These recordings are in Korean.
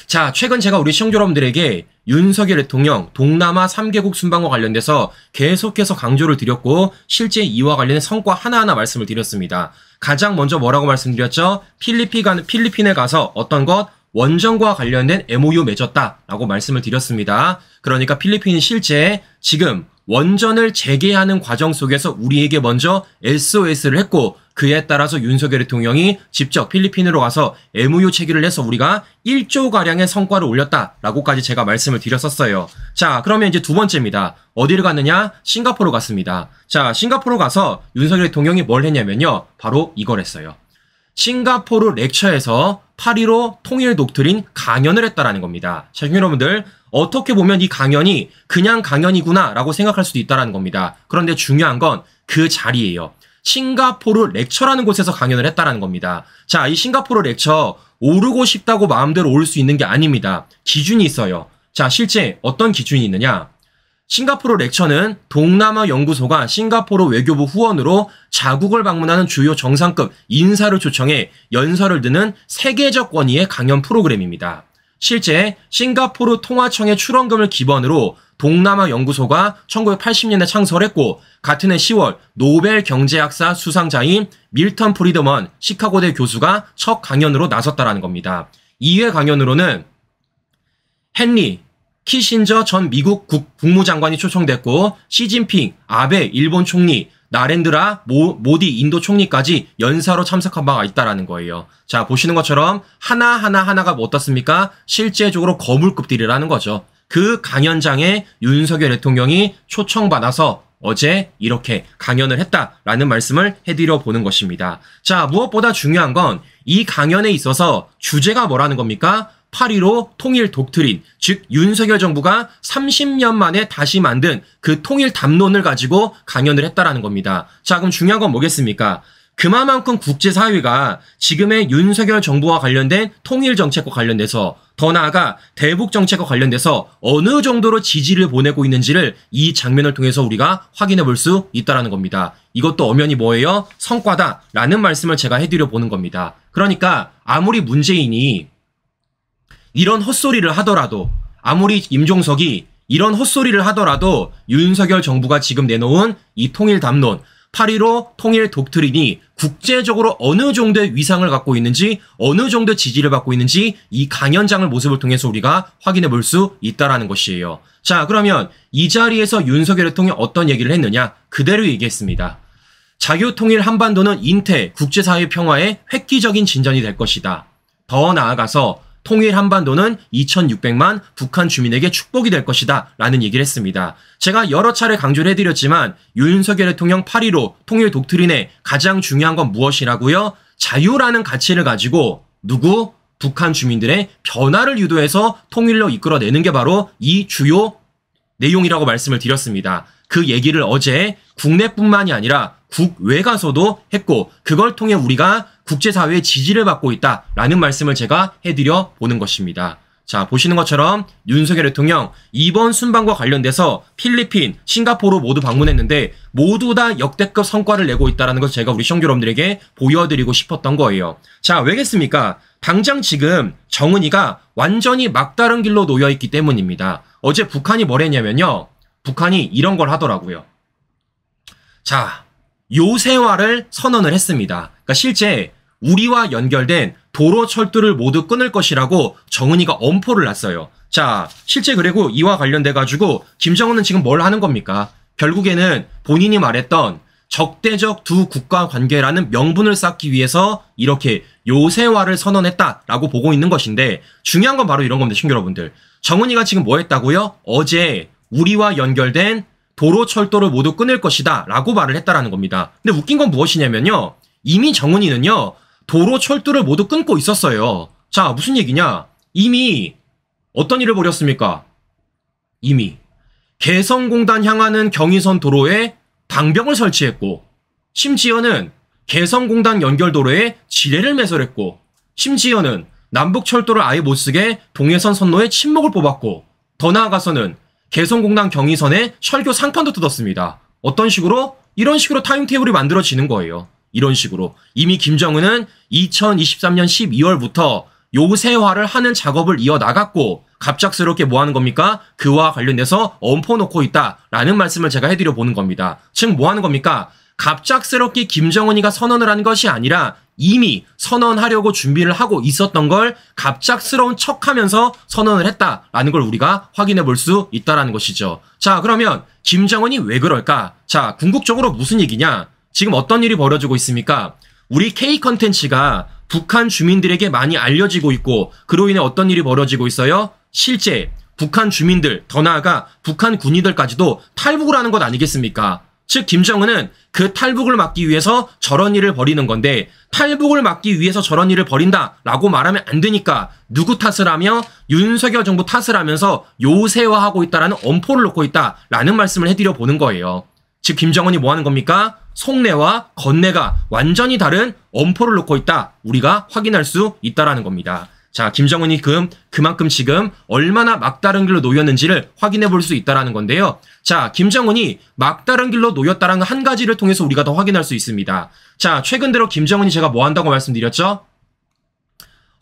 자, 최근 제가 우리 시청자 여러분들에게 윤석열 대통령 동남아 3개국 순방과 관련돼서 계속해서 강조를 드렸고 실제 이와 관련된 성과 하나하나 말씀을 드렸습니다. 가장 먼저 뭐라고 말씀드렸죠? 필리핀에 가서 어떤 것? 원전과 관련된 MOU 맺었다라고 말씀을 드렸습니다. 그러니까 필리핀이 실제 지금 원전을 재개하는 과정 속에서 우리에게 먼저 SOS를 했고 그에 따라서 윤석열 대통령이 직접 필리핀으로 가서 MOU 체결을 해서 우리가 1조가량의 성과를 올렸다라고까지 제가 말씀을 드렸었어요. 자, 그러면 이제 두 번째입니다. 어디를 갔느냐? 싱가포르 갔습니다. 자, 싱가포르 가서 윤석열 대통령이 뭘 했냐면요. 바로 이걸 했어요. 싱가포르 렉처에서 8.15 통일 독트린 강연을 했다라는 겁니다. 자, 여러분들 어떻게 보면 이 강연이 그냥 강연이구나 라고 생각할 수도 있다는 겁니다. 그런데 중요한 건 그 자리예요. 싱가포르 렉처라는 곳에서 강연을 했다는 겁니다. 자, 이 싱가포르 렉처 오르고 싶다고 마음대로 오를 수 있는 게 아닙니다. 기준이 있어요. 자, 실제 어떤 기준이 있느냐? 싱가포르 렉처는 동남아 연구소가 싱가포르 외교부 후원으로 자국을 방문하는 주요 정상급 인사를 초청해 연설을 듣는 세계적 권위의 강연 프로그램입니다. 실제 싱가포르 통화청의 출원금을 기반으로 동남아 연구소가 1980년에 창설했고 같은 해 10월 노벨 경제학사 수상자인 밀턴 프리드먼 시카고대 교수가 첫 강연으로 나섰다라는 겁니다. 2회 강연으로는 헨리 키신저 전 미국 국무장관이 초청됐고 시진핑, 아베 일본 총리, 나렌드라 모디 인도 총리까지 연사로 참석한 바가 있다라는 거예요. 자, 보시는 것처럼 하나가 뭐 어떻습니까? 실제적으로 거물급들이라는 거죠. 그 강연장에 윤석열 대통령이 초청받아서 어제 이렇게 강연을 했다라는 말씀을 해드려 보는 것입니다. 자, 무엇보다 중요한 건 이 강연에 있어서 주제가 뭐라는 겁니까? 8.15 통일 독트린, 즉 윤석열 정부가 30년 만에 다시 만든 그 통일 담론을 가지고 강연을 했다라는 겁니다. 자, 그럼 중요한 건 뭐겠습니까? 그만큼 국제사회가 지금의 윤석열 정부와 관련된 통일 정책과 관련돼서 더 나아가 대북 정책과 관련돼서 어느 정도로 지지를 보내고 있는지를 이 장면을 통해서 우리가 확인해 볼 수 있다는 겁니다. 이것도 엄연히 뭐예요? 성과다라는 말씀을 제가 해드려 보는 겁니다. 그러니까 아무리 문재인이 이런 헛소리를 하더라도 아무리 임종석이 이런 헛소리를 하더라도 윤석열 정부가 지금 내놓은 이 통일 담론 8.15 통일 독트린이 국제적으로 어느 정도의 위상을 갖고 있는지 어느 정도의 지지를 받고 있는지 이 강연장을 모습을 통해서 우리가 확인해 볼 수 있다는 것이에요. 자, 그러면 이 자리에서 윤석열 대통령이 어떤 얘기를 했느냐? 그대로 얘기했습니다. 자유통일 한반도는 인태, 국제사회 평화의 획기적인 진전이 될 것이다. 더 나아가서 통일 한반도는 2600만 북한 주민에게 축복이 될 것이다 라는 얘기를 했습니다. 제가 여러 차례 강조를 해드렸지만 윤석열 대통령 8.15 통일 독트린의 가장 중요한 건 무엇이라고요? 자유라는 가치를 가지고 누구? 북한 주민들의 변화를 유도해서 통일로 이끌어내는 게 바로 이 주요 내용이라고 말씀을 드렸습니다. 그 얘기를 어제 국내뿐만이 아니라 국외 가서도 했고 그걸 통해 우리가 국제사회의 지지를 받고 있다라는 말씀을 제가 해드려 보는 것입니다. 자, 보시는 것처럼 윤석열 대통령 이번 순방과 관련돼서 필리핀, 싱가포르 모두 방문했는데 모두 다 역대급 성과를 내고 있다는 것을 제가 우리 시청자 여러분들에게 보여드리고 싶었던 거예요. 자, 왜겠습니까? 당장 지금 정은이가 완전히 막다른 길로 놓여있기 때문입니다. 어제 북한이 뭘 했냐면요. 북한이 이런 걸 하더라고요. 자, 요새화를 선언을 했습니다. 그러니까 실제 우리와 연결된 도로 철도를 모두 끊을 것이라고 정은이가 엄포를 놨어요. 자, 실제 그리고 이와 관련돼가지고 김정은은 지금 뭘 하는 겁니까? 결국에는 본인이 말했던 적대적 두 국가 관계라는 명분을 쌓기 위해서 이렇게 요새화를 선언했다라고 보고 있는 것인데 중요한 건 바로 이런 겁니다. 시청자 여러분들. 정은이가 지금 뭐 했다고요? 어제 우리와 연결된 도로 철도를 모두 끊을 것이다 라고 말을 했다라는 겁니다. 근데 웃긴 건 무엇이냐면요. 이미 정은이는요. 도로 철도를 모두 끊고 있었어요. 자, 무슨 얘기냐? 이미 어떤 일을 벌였습니까? 이미 개성공단 향하는 경의선 도로에 방벽을 설치했고 심지어는 개성공단 연결도로에 지뢰를 매설했고 심지어는 남북철도를 아예 못쓰게 동해선 선로에 침목을 뽑았고 더 나아가서는 개성공단 경의선에 철교 상판도 뜯었습니다. 어떤 식으로? 이런 식으로 타임테이블이 만들어지는 거예요. 이런 식으로. 이미 김정은은 2023년 12월부터 요새화를 하는 작업을 이어나갔고 갑작스럽게 뭐 하는 겁니까? 그와 관련돼서 엎어놓고 있다라는 말씀을 제가 해드려 보는 겁니다. 즉 뭐 하는 겁니까? 갑작스럽게 김정은이가 선언을 한 것이 아니라 이미 선언하려고 준비를 하고 있었던 걸 갑작스러운 척하면서 선언을 했다라는 걸 우리가 확인해 볼 수 있다라는 것이죠. 자, 그러면 김정은이 왜 그럴까? 자, 궁극적으로 무슨 얘기냐? 지금 어떤 일이 벌어지고 있습니까? 우리 K 컨텐츠가 북한 주민들에게 많이 알려지고 있고 그로 인해 어떤 일이 벌어지고 있어요? 실제 북한 주민들, 더 나아가 북한 군인들까지도 탈북을 하는 것 아니겠습니까? 즉 김정은은 그 탈북을 막기 위해서 저런 일을 벌이는 건데 탈북을 막기 위해서 저런 일을 벌인다라고 말하면 안 되니까 누구 탓을 하며 윤석열 정부 탓을 하면서 요새화하고 있다라는 엄포를 놓고 있다라는 말씀을 해드려 보는 거예요. 즉 김정은이 뭐 하는 겁니까? 속내와 겉내가 완전히 다른 엄포를 놓고 있다. 우리가 확인할 수 있다라는 겁니다. 자, 김정은이 그만큼 지금 얼마나 막다른 길로 놓였는지를 확인해 볼 수 있다라는 건데요. 자, 김정은이 막다른 길로 놓였다라는 한 가지를 통해서 우리가 더 확인할 수 있습니다. 자, 최근 들어 김정은이 제가 뭐 한다고 말씀드렸죠?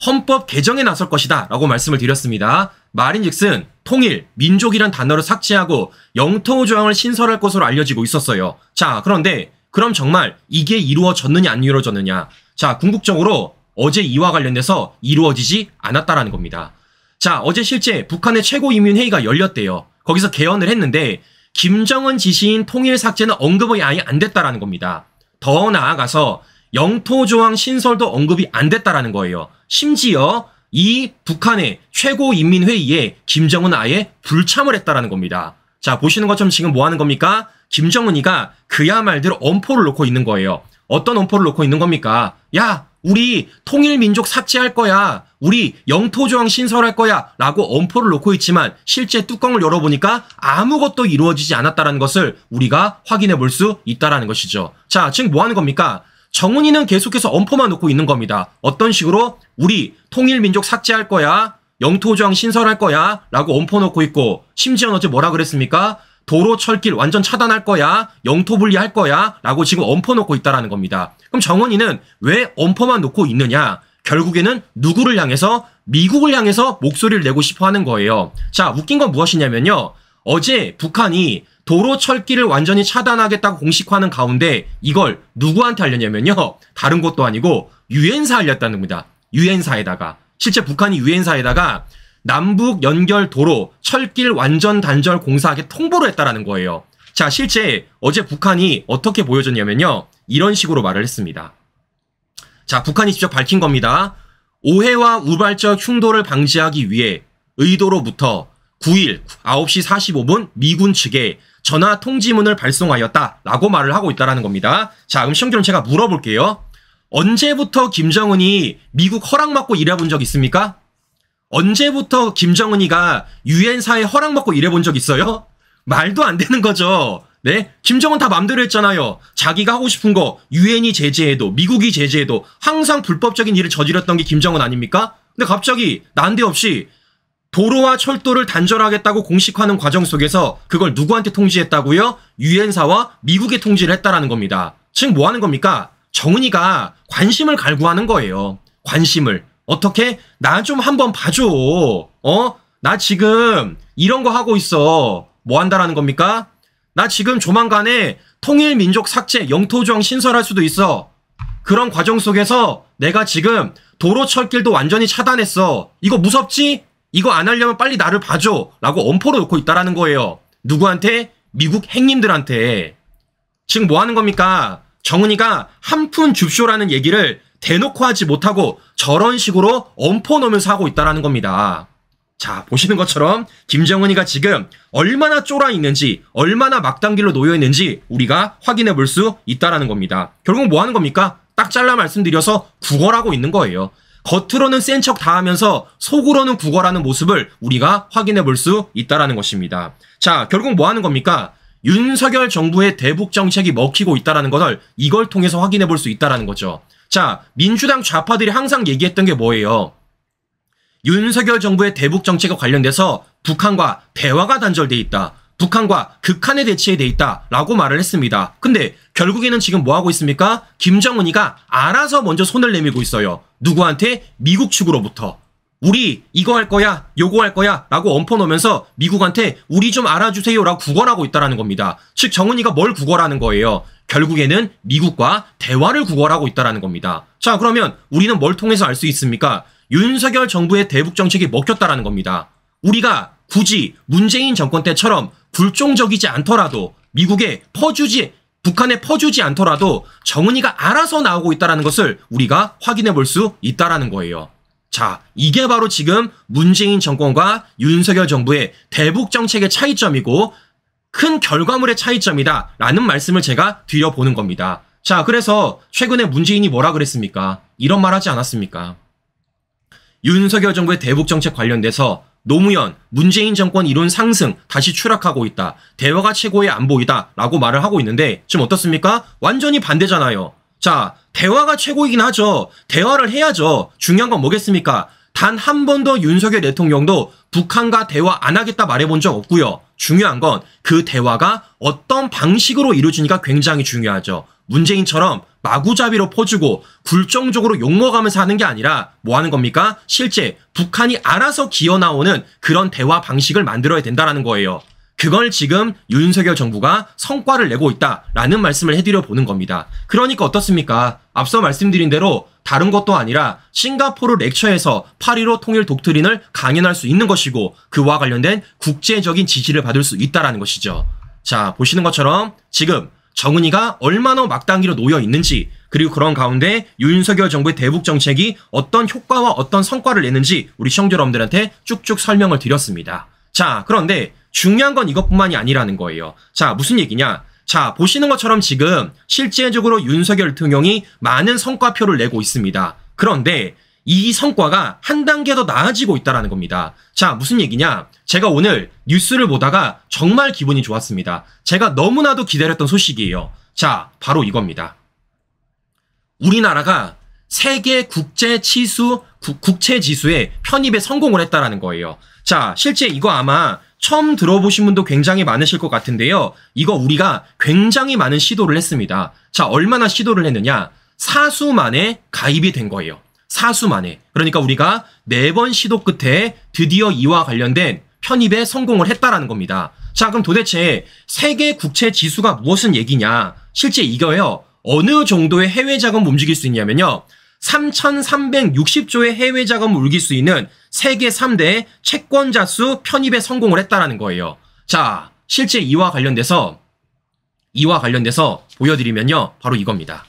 헌법 개정에 나설 것이다 라고 말씀을 드렸습니다. 말인즉슨 통일, 민족이란 단어를 삭제하고 영토 조항을 신설할 것으로 알려지고 있었어요. 자, 그런데 그럼 정말 이게 이루어졌느냐 안 이루어졌느냐? 자, 궁극적으로 어제 이와 관련돼서 이루어지지 않았다라는 겁니다. 자, 어제 실제 북한의 최고인민회의가 열렸대요. 거기서 개헌을 했는데 김정은 지시인 통일 삭제는 언급이 아예 안 됐다라는 겁니다. 더 나아가서 영토조항 신설도 언급이 안 됐다라는 거예요. 심지어 이 북한의 최고인민회의에 김정은은 아예 불참을 했다라는 겁니다. 자, 보시는 것처럼 지금 뭐 하는 겁니까? 김정은이가 그야 말대로 엄포를 놓고 있는 거예요. 어떤 엄포를 놓고 있는 겁니까? 야, 우리 통일민족 삭제할 거야. 우리 영토조항 신설할 거야. 라고 엄포를 놓고 있지만 실제 뚜껑을 열어보니까 아무것도 이루어지지 않았다는 것을 우리가 확인해 볼 수 있다는 것이죠. 자, 지금 뭐 하는 겁니까? 정은이는 계속해서 엄포만 놓고 있는 겁니다. 어떤 식으로? 우리 통일민족 삭제할 거야. 영토조항 신설할 거야. 라고 엄포 놓고 있고 심지어 어제 뭐라 그랬습니까? 도로 철길 완전 차단할 거야. 영토 분리할 거야. 라고 지금 엄포 놓고 있다는 겁니다. 그럼 정은이는 왜 엄포만 놓고 있느냐? 결국에는 누구를 향해서? 미국을 향해서 목소리를 내고 싶어 하는 거예요. 자, 웃긴 건 무엇이냐면요. 어제 북한이 도로 철길을 완전히 차단하겠다고 공식화하는 가운데 이걸 누구한테 알렸냐면요. 다른 곳도 아니고 유엔사 알렸다는 겁니다. 유엔사에다가. 실제 북한이 유엔사에다가 남북 연결 도로 철길 완전 단절 공사하게 통보를 했다라는 거예요. 자, 실제 어제 북한이 어떻게 보여줬냐면요. 이런 식으로 말을 했습니다. 자, 북한이 직접 밝힌 겁니다. 오해와 우발적 흉도를 방지하기 위해 의도로부터 9일 9시 45분 미군 측에 전화 통지문을 발송하였다라고 말을 하고 있다라는 겁니다. 자, 그럼 시청자님 제가 물어볼게요. 언제부터 김정은이 미국 허락받고 일해본 적 있습니까? 언제부터 김정은이가 유엔사에 허락받고 일해본 적 있어요? 말도 안 되는 거죠. 네? 김정은 다 맘대로 했잖아요. 자기가 하고 싶은 거 유엔이 제재해도 미국이 제재해도 항상 불법적인 일을 저질렀던 게 김정은 아닙니까? 근데 갑자기 난데없이 도로와 철도를 단절하겠다고 공식화하는 과정 속에서 그걸 누구한테 통지했다고요? 유엔사와 미국에 통지를 했다라는 겁니다. 즉 뭐 하는 겁니까? 정은이가 관심을 갈구하는 거예요. 관심을. 어떻게? 나 좀 한번 봐줘. 나 지금 이런 거 하고 있어. 뭐 한다라는 겁니까? 나 지금 조만간에 통일민족 삭제, 영토조항 신설할 수도 있어. 그런 과정 속에서 내가 지금 도로 철길도 완전히 차단했어. 이거 무섭지? 이거 안 하려면 빨리 나를 봐줘. 라고 엄포로 놓고 있다라는 거예요. 누구한테? 미국 행님들한테. 지금 뭐 하는 겁니까? 정은이가 한푼 줍쇼라는 얘기를 대놓고 하지 못하고 저런 식으로 엄포 놓으면서 하고 있다라는 겁니다. 자, 보시는 것처럼 김정은이가 지금 얼마나 쫄아 있는지, 얼마나 막단길로 놓여 있는지 우리가 확인해 볼 수 있다라는 겁니다. 결국 뭐 하는 겁니까? 딱 잘라 말씀드려서 구걸하고 있는 거예요. 겉으로는 센 척 다 하면서 속으로는 구걸하는 모습을 우리가 확인해 볼 수 있다라는 것입니다. 자, 결국 뭐 하는 겁니까? 윤석열 정부의 대북 정책이 먹히고 있다라는 것을 이걸 통해서 확인해 볼 수 있다라는 거죠. 자, 민주당 좌파들이 항상 얘기했던 게 뭐예요? 윤석열 정부의 대북 정책과 관련돼서 북한과 대화가 단절돼 있다. 북한과 극한의 대치에 돼 있다라고 말을 했습니다. 근데 결국에는 지금 뭐 하고 있습니까? 김정은이가 알아서 먼저 손을 내밀고 있어요. 누구한테? 미국 측으로부터. 우리 이거 할 거야, 요거 할 거야 라고 엎어놓으면서 미국한테 우리 좀 알아주세요 라고 구걸하고 있다는 겁니다. 즉 정은이가 뭘 구걸하는 거예요? 결국에는 미국과 대화를 구걸하고 있다는 겁니다. 자, 그러면 우리는 뭘 통해서 알 수 있습니까? 윤석열 정부의 대북 정책이 먹혔다는 겁니다. 우리가 굳이 문재인 정권 때처럼 굴종적이지 않더라도 북한에 퍼주지 않더라도 정은이가 알아서 나오고 있다는 것을 우리가 확인해 볼 수 있다는 거예요. 자, 이게 바로 지금 문재인 정권과 윤석열 정부의 대북 정책의 차이점이고 큰 결과물의 차이점이다 라는 말씀을 제가 드려보는 겁니다. 자, 그래서 최근에 문재인이 뭐라 그랬습니까? 이런 말 하지 않았습니까? 윤석열 정부의 대북 정책 관련돼서 노무현, 문재인 정권 이론 상승 다시 추락하고 있다. 대화가 최고의 안보이다 라고 말을 하고 있는데 지금 어떻습니까? 완전히 반대잖아요. 자, 대화가 최고이긴 하죠. 대화를 해야죠. 중요한 건 뭐겠습니까? 단 한 번도 윤석열 대통령도 북한과 대화 안 하겠다 말해본 적 없고요. 중요한 건 그 대화가 어떤 방식으로 이루어지니까 굉장히 중요하죠. 문재인처럼 마구잡이로 퍼주고 굴종적으로 욕먹으면서 하는 게 아니라 뭐 하는 겁니까? 실제 북한이 알아서 기어나오는 그런 대화 방식을 만들어야 된다는 거예요. 그걸 지금 윤석열 정부가 성과를 내고 있다라는 말씀을 해드려 보는 겁니다. 그러니까 어떻습니까? 앞서 말씀드린 대로 다른 것도 아니라 싱가포르 렉처에서 8.15 통일 독트린을 강연할 수 있는 것이고 그와 관련된 국제적인 지지를 받을 수 있다는 것이죠. 자, 보시는 것처럼 지금 정은이가 얼마나 막단기로 놓여 있는지 그리고 그런 가운데 윤석열 정부의 대북 정책이 어떤 효과와 어떤 성과를 내는지 우리 시청자 여러분들한테 쭉쭉 설명을 드렸습니다. 자, 그런데 중요한 건 이것뿐만이 아니라는 거예요. 자, 무슨 얘기냐? 자, 보시는 것처럼 지금 실제적으로 윤석열 대통령이 많은 성과표를 내고 있습니다. 그런데 이 성과가 한 단계 더 나아지고 있다는 겁니다. 자, 무슨 얘기냐? 제가 오늘 뉴스를 보다가 정말 기분이 좋았습니다. 제가 너무나도 기다렸던 소식이에요. 자, 바로 이겁니다. 우리나라가 세계 국채지수의 편입에 성공을 했다는 거예요. 자, 실제 이거 아마 처음 들어보신 분도 굉장히 많으실 것 같은데요. 이거 우리가 굉장히 많은 시도를 했습니다. 자, 얼마나 시도를 했느냐? 4수 만에 가입이 된 거예요. 4수 만에. 그러니까 우리가 4번 시도 끝에 드디어 이와 관련된 편입에 성공을 했다라는 겁니다. 자, 그럼 도대체 세계 국채 지수가 무엇은 얘기냐? 실제 이거예요. 어느 정도의 해외 자금을 움직일 수 있냐면요. 3,360조의 해외 자금을 움직일 수 있는 세계 3대 채권자 수 편입에 성공을 했다라는 거예요. 자, 실제 이와 관련돼서 보여드리면요. 바로 이겁니다.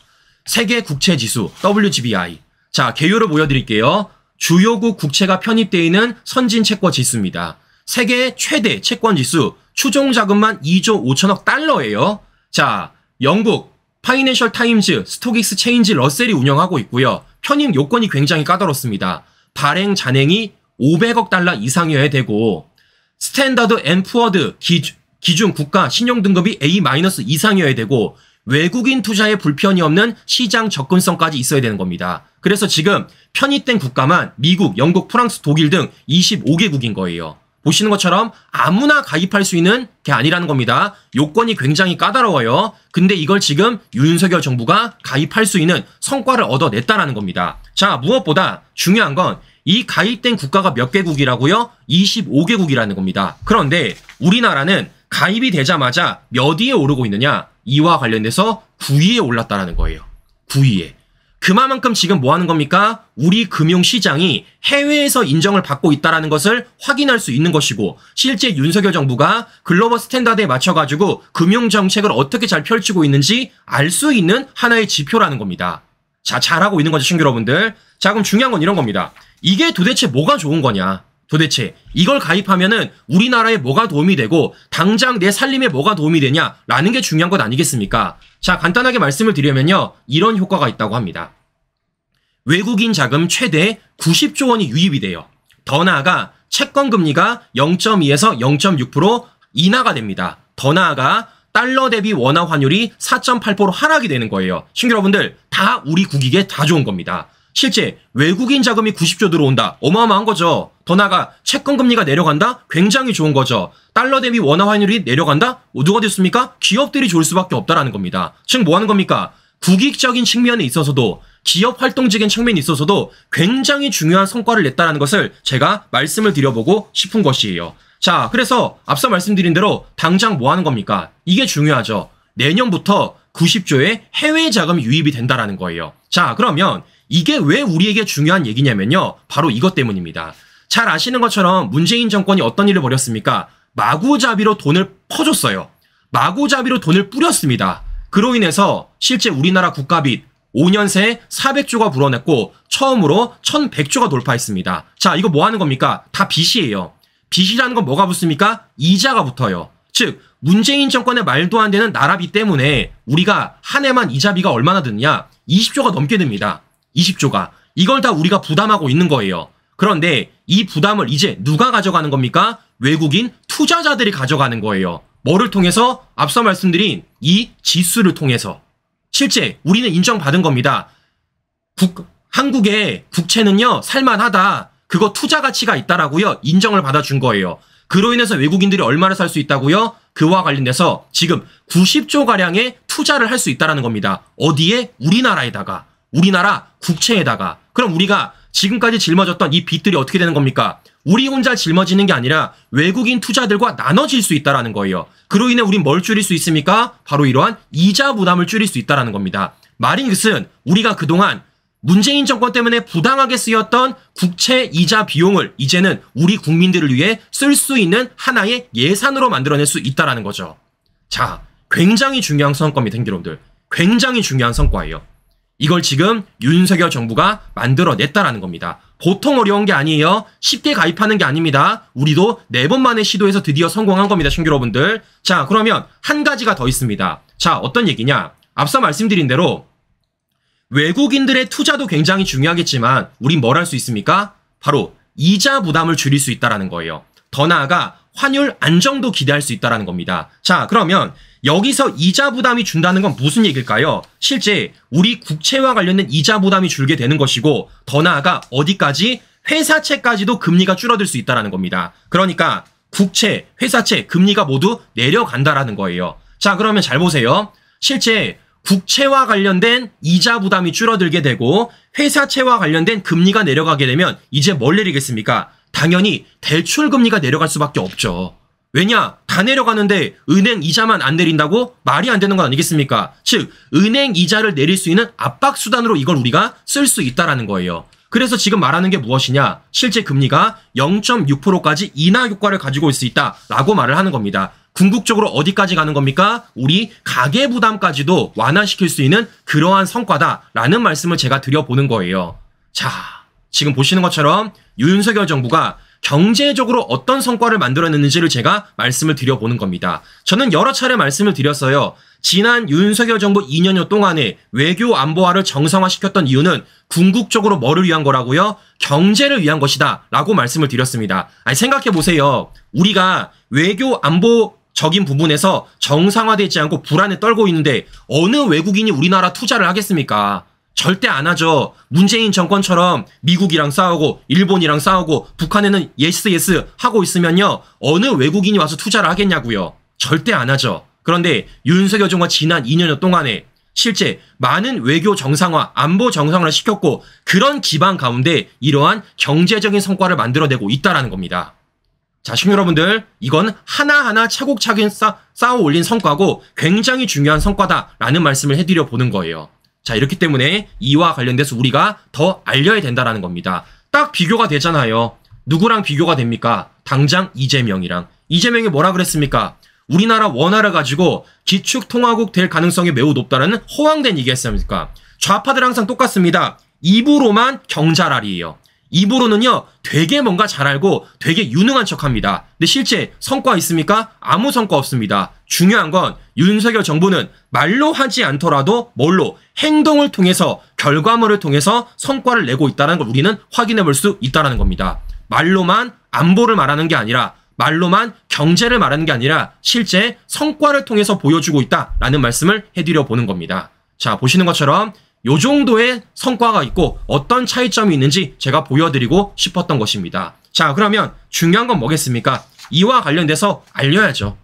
세계 국채 지수 WGBI. 자, 개요를 보여드릴게요. 주요국 국채가 편입되어 있는 선진 채권 지수입니다. 세계 최대 채권 지수, 추종 자금만 2조 5천억 달러예요. 자, 영국 파이낸셜 타임즈 스톡 익스체인지 러셀이 운영하고 있고요. 편입 요건이 굉장히 까다롭습니다. 발행 잔액이 500억 달러 이상이어야 되고 스탠다드 앤 푸어드 기준 국가 신용 등급이 A- 이상이어야 되고 외국인 투자에 불편이 없는 시장 접근성까지 있어야 되는 겁니다. 그래서 지금 편입된 국가만 미국, 영국, 프랑스, 독일 등 25개국인 거예요. 보시는 것처럼 아무나 가입할 수 있는 게 아니라는 겁니다. 요건이 굉장히 까다로워요. 근데 이걸 지금 윤석열 정부가 가입할 수 있는 성과를 얻어냈다라는 겁니다. 자, 무엇보다 중요한 건 이 가입된 국가가 몇 개국이라고요? 25개국이라는 겁니다. 그런데 우리나라는 가입이 되자마자 몇 위에 오르고 있느냐? 이와 관련돼서 9위에 올랐다는 거예요. 9위에. 그만큼 지금 뭐 하는 겁니까? 우리 금융시장이 해외에서 인정을 받고 있다는 것을 확인할 수 있는 것이고 실제 윤석열 정부가 글로벌 스탠다드에 맞춰가지고 금융정책을 어떻게 잘 펼치고 있는지 알 수 있는 하나의 지표라는 겁니다. 자, 잘하고 있는 거죠, 친구 여러분들. 자, 그럼 중요한 건 이런 겁니다. 이게 도대체 뭐가 좋은 거냐? 도대체 이걸 가입하면은 우리나라에 뭐가 도움이 되고 당장 내 살림에 뭐가 도움이 되냐라는 게 중요한 것 아니겠습니까? 자, 간단하게 말씀을 드리면요. 이런 효과가 있다고 합니다. 외국인 자금 최대 90조 원이 유입이 돼요. 더 나아가 채권 금리가 0.2에서 0.6% 인하가 됩니다. 더 나아가 달러 대비 원화 환율이 4.8% 하락이 되는 거예요. 친구 여러분들, 다 우리 국익에 다 좋은 겁니다. 실제 외국인 자금이 90조 들어온다. 어마어마한 거죠. 더 나아가 채권 금리가 내려간다? 굉장히 좋은 거죠. 달러 대비 원화 환율이 내려간다? 누가 됐습니까? 기업들이 좋을 수밖에 없다라는 겁니다. 즉 뭐 하는 겁니까? 국익적인 측면에 있어서도 기업 활동적인 측면에 있어서도 굉장히 중요한 성과를 냈다는 것을 제가 말씀을 드려보고 싶은 것이에요. 자, 그래서 앞서 말씀드린 대로 당장 뭐 하는 겁니까? 이게 중요하죠. 내년부터 90조의 해외 자금 유입이 된다라는 거예요. 자, 그러면 이게 왜 우리에게 중요한 얘기냐면요. 바로 이것 때문입니다. 잘 아시는 것처럼 문재인 정권이 어떤 일을 벌였습니까? 마구잡이로 돈을 퍼줬어요. 마구잡이로 돈을 뿌렸습니다. 그로 인해서 실제 우리나라 국가빚 5년 새에 400조가 불어냈고 처음으로 1100조가 돌파했습니다. 자, 이거 뭐 하는 겁니까? 다 빚이에요. 빚이라는 건 뭐가 붙습니까? 이자가 붙어요. 즉 문재인 정권의 말도 안 되는 나라비 때문에 우리가 한 해만 이자비가 얼마나 드느냐? 20조가 넘게 듭니다. 20조가. 이걸 다 우리가 부담하고 있는 거예요. 그런데 이 부담을 이제 누가 가져가는 겁니까? 외국인 투자자들이 가져가는 거예요. 뭐를 통해서? 앞서 말씀드린 이 지수를 통해서. 실제 우리는 인정받은 겁니다. 한국의 국채는요, 살만하다. 그거 투자 가치가 있다라고요, 인정을 받아준 거예요. 그로 인해서 외국인들이 얼마를 살 수 있다고요? 그와 관련돼서 지금 90조가량의 투자를 할 수 있다는 겁니다. 어디에? 우리나라에다가. 우리나라 국채에다가. 그럼 우리가 지금까지 짊어졌던 이 빚들이 어떻게 되는 겁니까? 우리 혼자 짊어지는 게 아니라 외국인 투자들과 나눠질 수 있다는 거예요. 그로 인해 우린 뭘 줄일 수 있습니까? 바로 이러한 이자 부담을 줄일 수 있다는 겁니다. 말인 것은 우리가 그동안 문재인 정권 때문에 부당하게 쓰였던 국채 이자 비용을 이제는 우리 국민들을 위해 쓸 수 있는 하나의 예산으로 만들어낼 수 있다는 거죠. 자, 굉장히 중요한 성과입니다, 여러분들. 굉장히 중요한 성과예요. 이걸 지금 윤석열 정부가 만들어냈다라는 겁니다. 보통 어려운 게 아니에요. 쉽게 가입하는 게 아닙니다. 우리도 4번 만에 시도해서 드디어 성공한 겁니다, 친구 여러분들. 자, 그러면 한 가지가 더 있습니다. 자, 어떤 얘기냐? 앞서 말씀드린 대로 외국인들의 투자도 굉장히 중요하겠지만 우린 뭘 할 수 있습니까? 바로 이자 부담을 줄일 수 있다는 거예요. 더 나아가 환율 안정도 기대할 수 있다는 겁니다. 자, 그러면 여기서 이자 부담이 준다는 건 무슨 얘기일까요? 실제 우리 국채와 관련된 이자 부담이 줄게 되는 것이고 더 나아가 어디까지? 회사채까지도 금리가 줄어들 수 있다는 겁니다. 그러니까 국채, 회사채, 금리가 모두 내려간다라는 거예요. 자, 그러면 잘 보세요. 실제 국채와 관련된 이자 부담이 줄어들게 되고 회사채와 관련된 금리가 내려가게 되면 이제 뭘 내리겠습니까? 당연히 대출 금리가 내려갈 수밖에 없죠. 왜냐? 다 내려가는데 은행 이자만 안 내린다고? 말이 안 되는 건 아니겠습니까? 즉 은행 이자를 내릴 수 있는 압박 수단으로 이걸 우리가 쓸 수 있다라는 거예요. 그래서 지금 말하는 게 무엇이냐? 실제 금리가 0.6%까지 인하 효과를 가지고 올 수 있다라고 말을 하는 겁니다. 궁극적으로 어디까지 가는 겁니까? 우리 가계 부담까지도 완화시킬 수 있는 그러한 성과다라는 말씀을 제가 드려보는 거예요. 자, 지금 보시는 것처럼 윤석열 정부가 경제적으로 어떤 성과를 만들어냈는지를 제가 말씀을 드려보는 겁니다. 저는 여러 차례 말씀을 드렸어요. 지난 윤석열 정부 2년여 동안에 외교 안보화를 정상화시켰던 이유는 궁극적으로 뭐를 위한 거라고요? 경제를 위한 것이다 라고 말씀을 드렸습니다. 아니, 생각해보세요. 우리가 외교 안보적인 부분에서 정상화되지 않고 불안에 떨고 있는데 어느 외국인이 우리나라 투자를 하겠습니까? 절대 안 하죠. 문재인 정권처럼 미국이랑 싸우고 일본이랑 싸우고 북한에는 예스 하고 있으면요. 어느 외국인이 와서 투자를 하겠냐고요. 절대 안 하죠. 그런데 윤석열 정부가 지난 2년여 동안에 실제 많은 외교 정상화, 안보 정상화를 시켰고 그런 기반 가운데 이러한 경제적인 성과를 만들어내고 있다는 겁니다. 자, 시청자 여러분들, 이건 하나하나 차곡차곡 쌓아 올린 성과고 굉장히 중요한 성과다라는 말씀을 해드려 보는 거예요. 자, 이렇기 때문에 이와 관련돼서 우리가 더 알려야 된다는 겁니다. 딱 비교가 되잖아요. 누구랑 비교가 됩니까? 당장 이재명이랑. 이재명이 뭐라 그랬습니까? 우리나라 원화를 가지고 기축통화국 될 가능성이 매우 높다는 허황된 얘기 했습니까? 좌파들 항상 똑같습니다. 입으로만 경잘알이에요. 입으로는요 되게 뭔가 잘 알고 되게 유능한 척합니다. 근데 실제 성과 있습니까? 아무 성과 없습니다. 중요한 건 윤석열 정부는 말로 하지 않더라도 뭘로? 행동을 통해서 결과물을 통해서 성과를 내고 있다는 걸 우리는 확인해 볼 수 있다는 겁니다. 말로만 안보를 말하는 게 아니라 말로만 경제를 말하는 게 아니라 실제 성과를 통해서 보여주고 있다라는 말씀을 해드려 보는 겁니다. 자, 보시는 것처럼 요 정도의 성과가 있고 어떤 차이점이 있는지 제가 보여드리고 싶었던 것입니다. 자, 그러면 중요한 건 뭐겠습니까? 이와 관련돼서 알려야죠.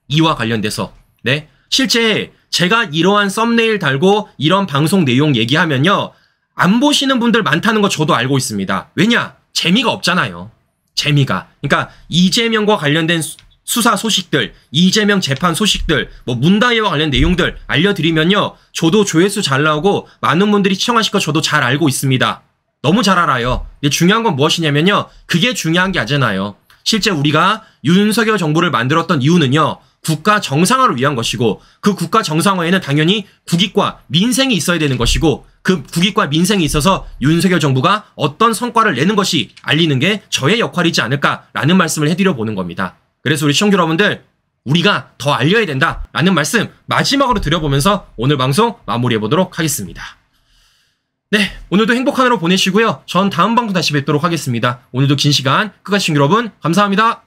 이와 관련돼서. 네. 실제 제가 이러한 썸네일 달고 이런 방송 내용 얘기하면요. 안 보시는 분들 많다는 거 저도 알고 있습니다. 왜냐? 재미가 없잖아요. 재미가. 그러니까 이재명과 관련된 수사 소식들, 이재명 재판 소식들, 뭐 문다혜와 관련 내용들 알려드리면요. 저도 조회수 잘 나오고 많은 분들이 시청하실 거 저도 잘 알고 있습니다. 너무 잘 알아요. 근데 중요한 건 무엇이냐면요. 그게 중요한 게 아니잖아요. 실제 우리가 윤석열 정부를 만들었던 이유는요. 국가 정상화를 위한 것이고 그 국가 정상화에는 당연히 국익과 민생이 있어야 되는 것이고 그 국익과 민생이 있어서 윤석열 정부가 어떤 성과를 내는 것이 알리는 게 저의 역할이지 않을까라는 말씀을 해드려 보는 겁니다. 그래서 우리 시청자 여러분들 우리가 더 알려야 된다라는 말씀 마지막으로 드려보면서 오늘 방송 마무리해보도록 하겠습니다. 네, 오늘도 행복한 하루 보내시고요. 전 다음 방송 다시 뵙도록 하겠습니다. 오늘도 긴 시간 끝까지 시청자 여러분 감사합니다.